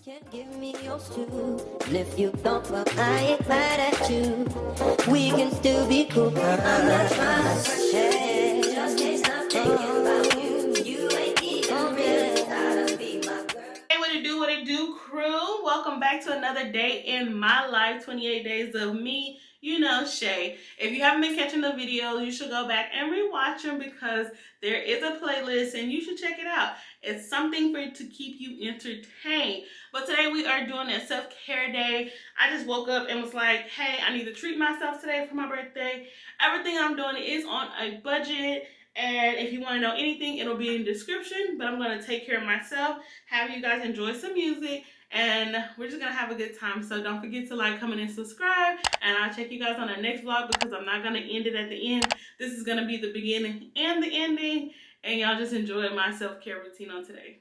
Can't give me yours too. And if you don't, well, I ain't mad at you. We can still be cool. I'm not trying to rush it. Just can't stop thinking about you. You ain't even really gotta be my girl. Hey, what it do, crew? Welcome back to another day in my life. 28 days of me, you know, Shay. If you haven't been catching the videos, you should go back and rewatch them because there is a playlist and you should check it out. It's something to keep you entertained. But today we are doing a self-care day. I just woke up and was like, hey, I need to treat myself today for my birthday. Everything I'm doing is on a budget. And if you want to know anything, it'll be in the description. But I'm going to take care of myself, have you guys enjoy some music, and we're just going to have a good time. So don't forget to like, comment, and subscribe. And I'll check you guys on the next vlog because I'm not going to end it at the end. This is going to be the beginning and the ending. And y'all just enjoy my self-care routine on today.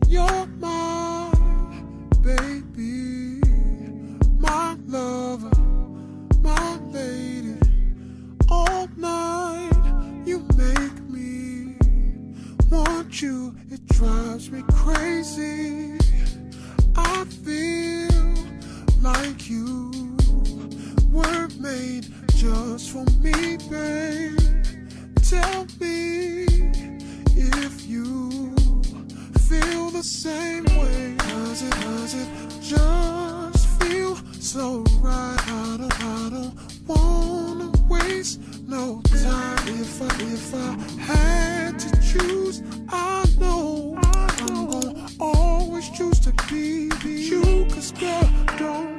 You're my baby, my lover, my lady. All night you make me want you, it drives me crazy. I feel like you were made just for me, babe. Tell me if you feel the same way. Does it just feel so right? I don't wanna waste no time. If I had to choose, I know I'm gonna always choose to be you. 'Cause girl, don't